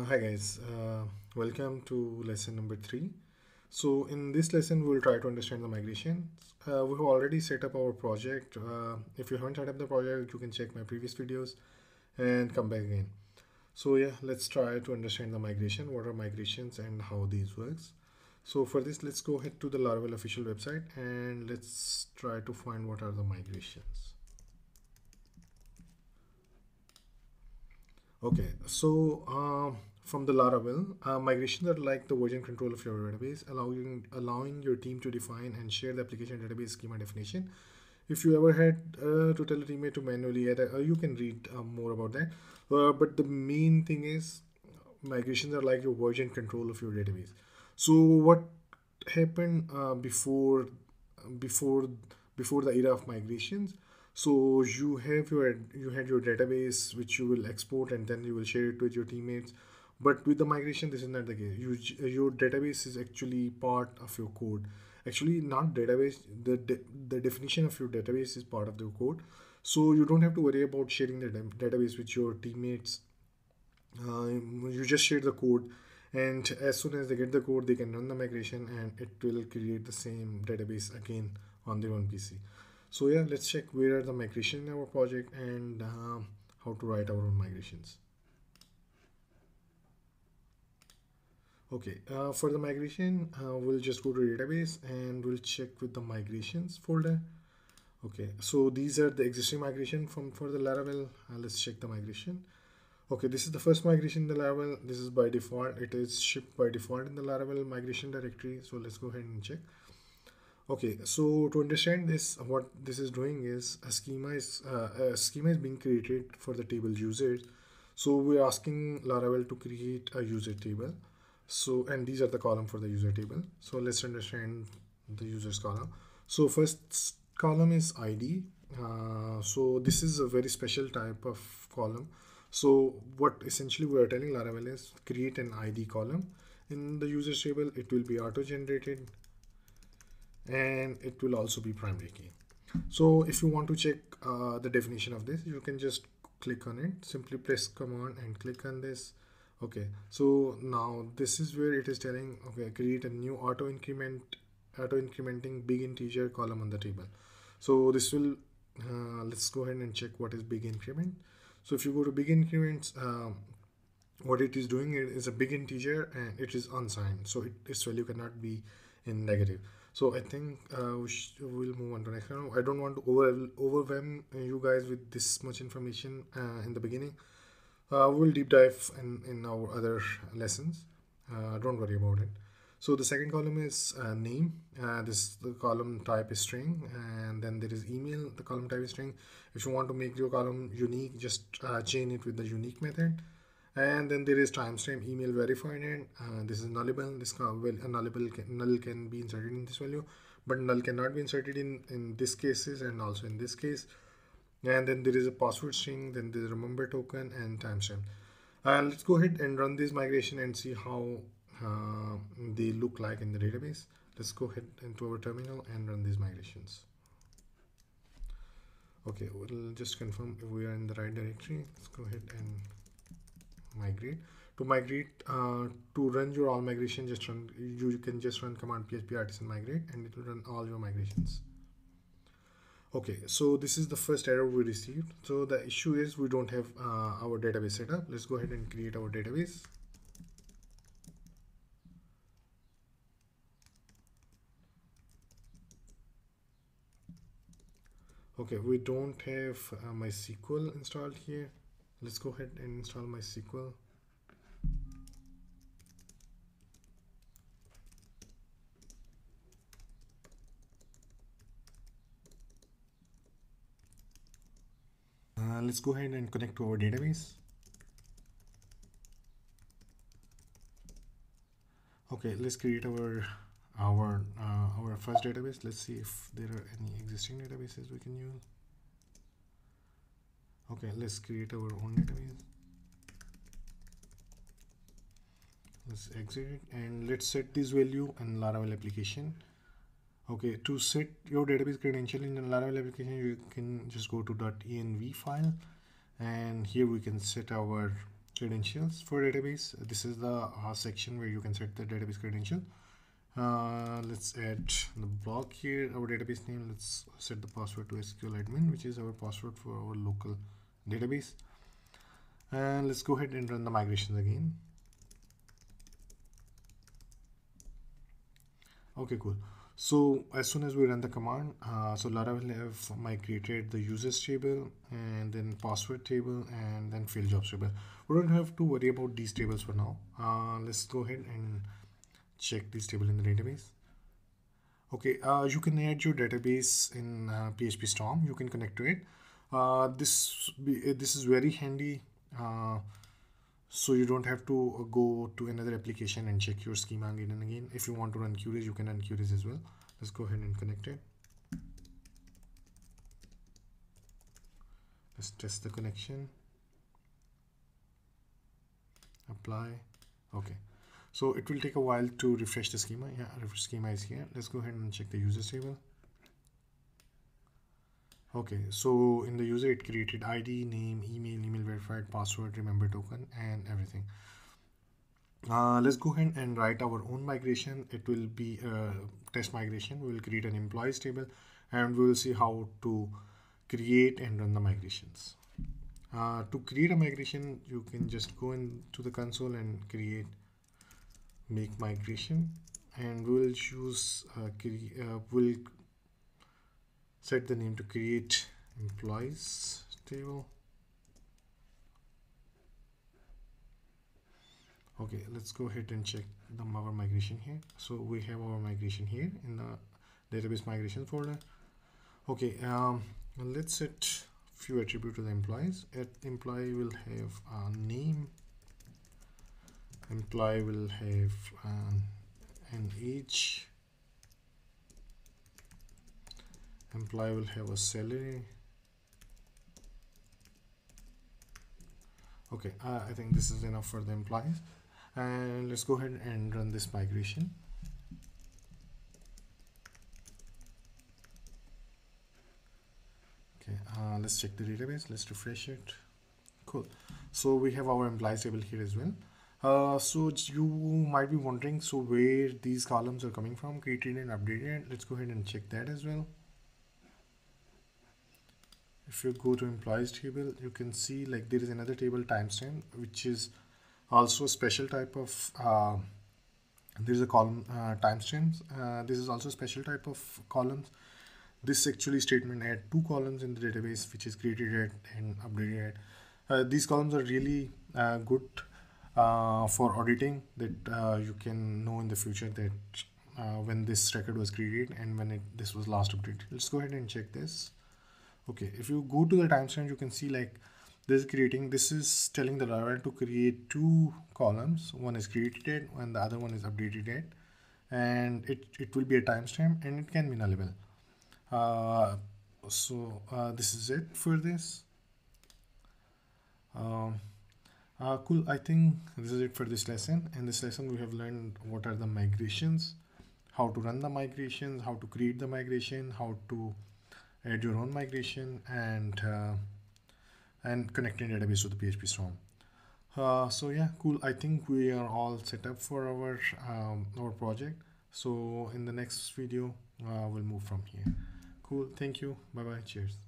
Hi guys, welcome to lesson number 3. So in this lesson we'll try to understand the migration. We have already set up our project. If you haven't set up the project, you can check my previous videos and come back again. So yeah, let's try to understand the migration, what are migrations and how these works. So for this, let's go ahead to the Laravel official website and let's try to find what are the migrations. Okay, so from the Laravel, migrations are like the version control of your database, allowing your team to define and share the application database schema definition. If you ever had to tell a teammate to manually add, you can read more about that. But the main thing is migrations are like your version control of your database. So what happened before before the era of migrations? So you had your database which you will export and then you will share it with your teammates. But with the migration, this is not the case. Your database is actually part of your code. Actually, not database. The definition of your database is part of the code. So you don't have to worry about sharing the database with your teammates. You just share the code, and as soon as they get the code, they can run the migration and it will create the same database again on their own PC. So yeah, let's check where are the migration in our project and how to write our own migrations. Okay, for the migration, we'll just go to database and we'll check with the migrations folder. Okay, so these are the existing migration from for the Laravel. Let's check the migration. Okay, this is the first migration in the Laravel. This is by default. It is shipped by default in the Laravel migration directory. So let's go ahead and check. Okay, so to understand this, what this is doing is a schema is being created for the table users. So we're asking Laravel to create a user table. So and these are the column for the user table. So let's understand the users column. So first column is ID. So this is a very special type of column. So what essentially we are telling Laravel is create an ID column in the users table. It will be auto generated and it will also be primary key. So if you want to check the definition of this, you can just click on it, simply press command and click on this. Okay, so now this is where it is telling, okay, create a new auto incrementing big integer column on the table. So this will let's go ahead and check what is big increment. So if you go to big increments, what it is doing is a big integer and it is unsigned, so its value cannot be in negative. So I think we'll move on to next one. I don't want to overwhelm you guys with this much information in the beginning. We'll deep dive in our other lessons. Don't worry about it. So the second column is name. This the column type is string, and then there is email. The column type is string. If you want to make your column unique, just chain it with the unique method. And then there is timestamp email verified, and this is nullable. A null can be inserted in this value, but null cannot be inserted in this cases and also in this case. And then there is a password string, then there is a remember token and timestamp. Let's go ahead and run this migration and see how they look like in the database. Let's go ahead into our terminal and run these migrations. Okay, we'll just confirm if we are in the right directory. Let's go ahead and migrate. To migrate, to run your all migration, you can just run command php artisan migrate and it will run all your migrations. Okay, so this is the first error we received. So the issue is we don't have our database set up. Let's go ahead and create our database. Okay, we don't have MySQL installed here. Let's go ahead and install MySQL. Let's go ahead and connect to our database. Okay, let's create our first database. Let's see if there are any existing databases we can use. Okay, let's create our own database. Let's exit it and let's set this value in Laravel application. Okay, to set your database credential in the Laravel application, you can just go to .env file, and here we can set our credentials for database. This is the section where you can set the database credential. Let's add the block here, our database name. Let's set the password to SQL admin, which is our password for our local database. And let's go ahead and run the migrations again. Okay, cool. So as soon as we run the command, so Laravel have migrated the users table and then password table and then field jobs table. We don't have to worry about these tables for now. Let's go ahead and check this table in the database. Okay, you can add your database in PHP Storm. You can connect to it. This is very handy. So you don't have to go to another application and check your schema again and again. If you want to run queries, you can run queries as well. Let's go ahead and connect it. Let's test the connection. Apply. Okay. So it will take a while to refresh the schema. Yeah, refresh schema is here. Let's go ahead and check the users table. Okay, so in the user it created ID, name, email verified, password, remember token, and everything. Let's go ahead and write our own migration. It will be a test migration. We will create an employees table and we will see how to create and run the migrations. To create a migration, you can just go into the console and create make migration, and we will choose we'll set the name to create employees table. Okay, let's go ahead and check our migration here. So we have our migration here in the database migration folder. Okay, let's set few attributes to the employees. Employee will have a name, employee will have an age, employee will have a salary. Okay, I think this is enough for the employees, and let's go ahead and run this migration. Okay, let's check the database. Let's refresh it. Cool. So we have our employees table here as well. So you might be wondering, so where these columns are coming from, created and updated. Let's go ahead and check that as well. If you go to employees table, you can see like there is another table timestamp, which is also a special type of there is a column timestamps. This is also a special type of columns. This actually statement add two columns in the database, which is created at and updated at. These columns are really good for auditing, that you can know in the future that when this record was created and when this was last updated. Let's go ahead and check this. Okay, if you go to the timestamp, you can see like this is telling the Laravel to create two columns. One is created and the other one is updated at, and it will be a timestamp and it can be nullable. This is it for this. Cool. I think this is it for this lesson. In this lesson, we have learned what are the migrations, how to run the migrations, how to create the migration, how to add your own migration, and connecting database to the PHP Storm. So yeah, cool. I think we are all set up for our project. So in the next video, we'll move from here. Cool. Thank you. Bye bye. Cheers.